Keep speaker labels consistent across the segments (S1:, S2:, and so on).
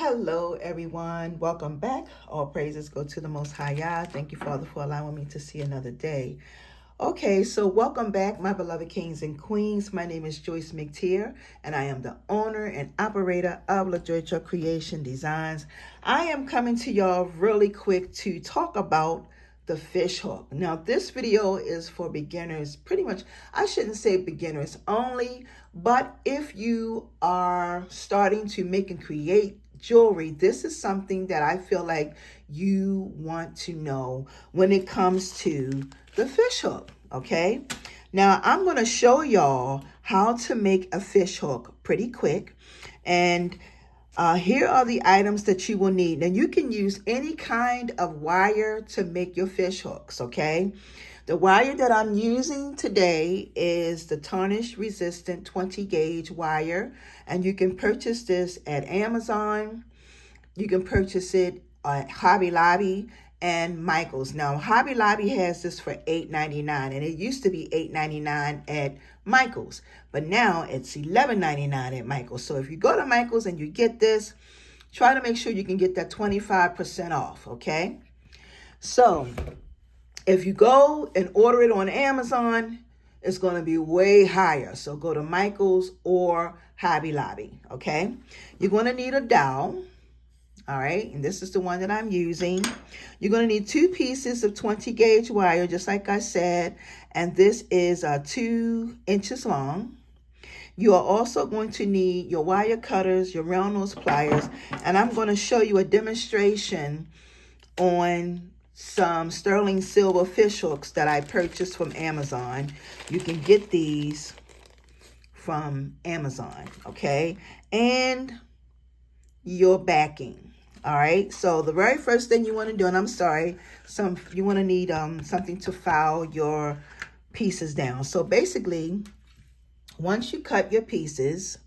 S1: Hello, everyone. Welcome back. All praises go to the Most High Yah. Thank you, Father, for allowing me to see another day. Okay, so welcome back, my beloved kings and queens. My name is Joyce McTier, and I am the owner and operator of LaJoycha Creation Designs. I am coming to y'all really quick to talk about the fish hook. Now, this video is for beginners, pretty much. I shouldn't say beginners only, but if you are starting to make and create jewelry, this is something that I feel like you want to know when it comes to the fish hook. Okay, now I'm going to show y'all how to make a fish hook pretty quick, and here are the items that you will need. Now, you can use any kind of wire to make your fish hooks, okay? The wire that I'm using today is the tarnish resistant 20 gauge wire, and you can purchase this at Amazon. You can purchase it at Hobby Lobby and Michael's. Now, Hobby Lobby has this for $8.99, and it used to be $8.99 at Michael's, but now it's $11.99 at Michael's. So if you go to Michael's and you get this, try to make sure you can get that 25% off, okay? So if you go and order it on Amazon, it's going to be way higher. So go to Michael's or Hobby Lobby, okay? You're going to need a dowel. All right, and this is the one that I'm using. You're going to need 2 pieces of 20 gauge wire, just like I said, and this is 2 inches long. You are also going to need your wire cutters, your round nose pliers, and I'm going to show you a demonstration on some sterling silver fish hooks that I purchased from Amazon. You can get these from Amazon, okay? And your backing. All right, so the very first thing you want to do, and I'm sorry, you want to need something to file your pieces down. So basically, once you cut your pieces,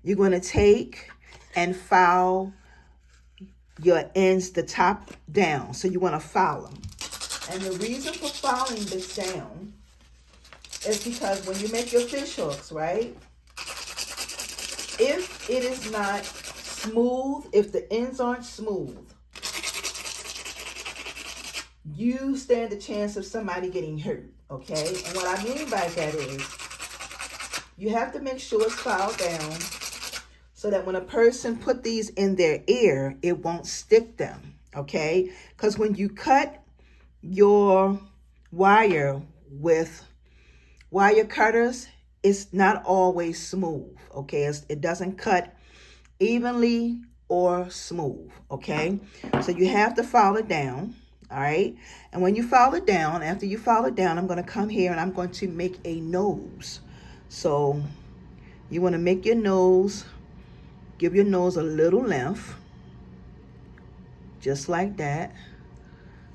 S1: you're going to take and file your ends, the top down. So you want to file them. And the reason for filing this down is because when you make your fish hooks, right, if it is not smooth, if the ends aren't smooth, you stand a chance of somebody getting hurt, okay? And what I mean by that is you have to make sure it's filed down so that when a person put these in their ear, it won't stick them, okay? Because when you cut your wire with wire cutters, it's not always smooth, okay? It doesn't cut evenly or smooth, okay? So you have to file it down, all right? And when you file it down, after you file it down, I'm going to come here and I'm going to make a nose. So you want to make your nose, give your nose a little length, just like that.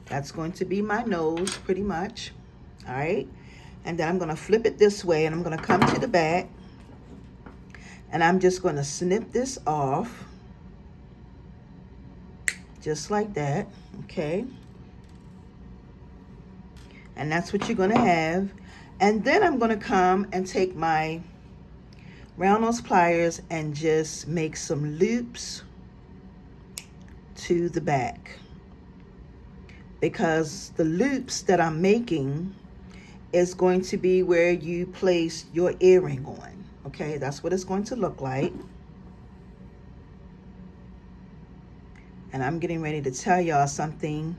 S1: That's going to be my nose pretty much, all right? And then I'm going to flip it this way and I'm going to come to the back. And I'm just going to snip this off, just like that, okay? And that's what you're going to have. And then I'm going to come and take my round nose pliers and just make some loops to the back. Because the loops that I'm making is going to be where you place your earring on. Okay, that's what it's going to look like. And I'm getting ready to tell y'all something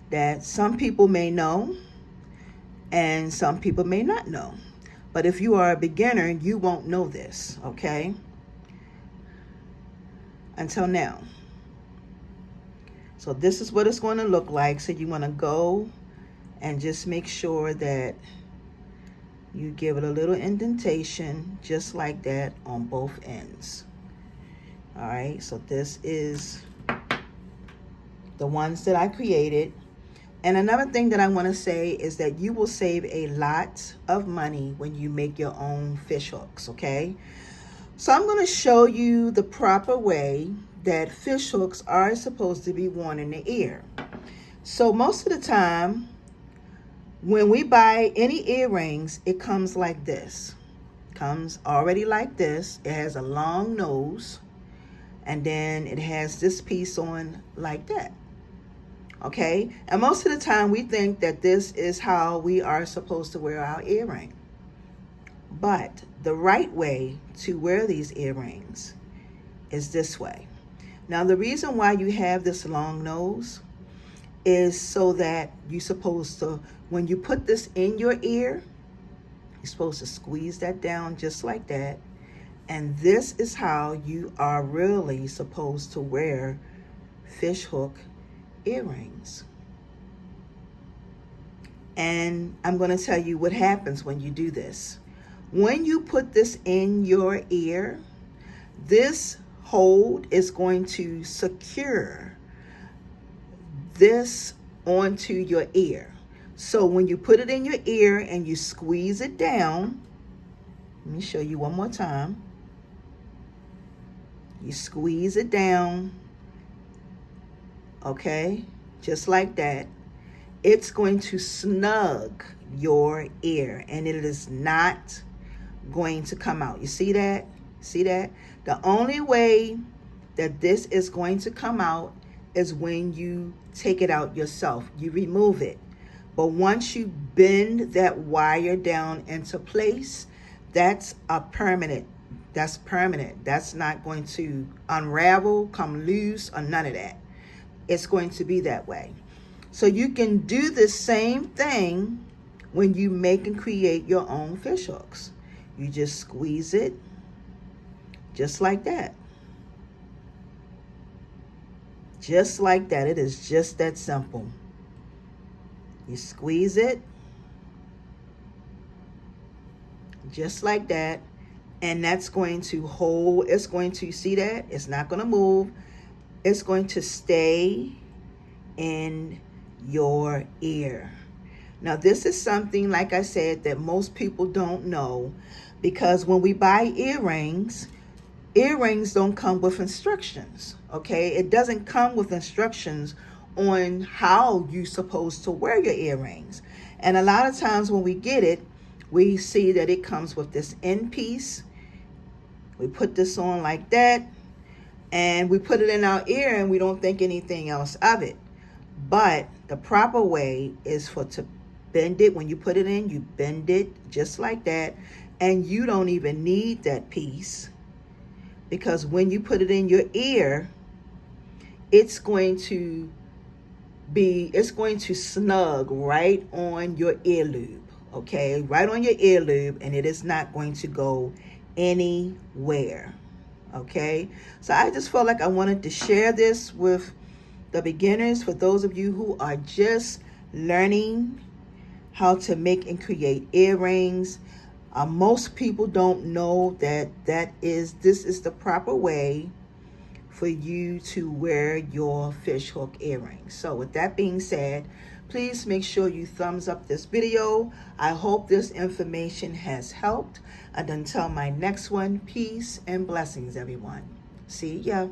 S1: that some people may know and some people may not know. But if you are a beginner, you won't know this, okay? Until now. So this is what it's going to look like. So you want to go and just make sure that you give it a little indentation just like that on both ends. All right, so this is the ones that I created. And another thing that I want to say is that you will save a lot of money when you make your own fish hooks, okay? So I'm going to show you the proper way that fish hooks are supposed to be worn in the ear. So most of the time, when we buy any earrings, it comes like this. Comes already like this. It has a long nose. and then it has this piece on like that. Okay, and most of the time we think that this is how we are supposed to wear our earring. But the right way to wear these earrings is this way. Now, the reason why you have this long nose is so that you're supposed to, when you put this in your ear, you're supposed to squeeze that down just like that. And this is how you are really supposed to wear fishhook earrings. And I'm going to tell you what happens when you do this. When you put this in your ear, this hold is going to secure this onto your ear. So when you put it in your ear and you squeeze it down, let me show you one more time. You squeeze it down, okay, just like that. It's going to snug your ear and it is not going to come out. You see that? See that? The only way that this is going to come out is when you take it out yourself. You remove it. But once you bend that wire down into place, that's permanent. That's permanent. That's not going to unravel, come loose, or none of that. It's going to be that way. So you can do the same thing when you make and create your own fish hooks. You just squeeze it just like that. Just like that. It is just that simple. You squeeze it just like that, and that's going to hold. It's going to, see that? It's not going to move. It's going to stay in your ear. Now, this is something, like I said, that most people don't know, because when we buy earrings don't come with instructions, okay? It doesn't come with instructions on how you're supposed to wear your earrings. And a lot of times when we get it, we see that it comes with this end piece. We put this on like that, and we put it in our ear and we don't think anything else of it. But the proper way is to bend it. When you put it in, you bend it just like that, and you don't even need that piece, because when you put it in your ear, it's going to snug right on your ear loop, okay? Right on your ear loop, and it is not going to go anywhere, okay? So I just felt like I wanted to share this with the beginners, for those of you who are just learning how to make and create earrings. Most people don't know that this is the proper way for you to wear your fishhook earrings. So with that being said, please make sure you thumbs up this video. I hope this information has helped. And until my next one, peace and blessings, everyone. See ya.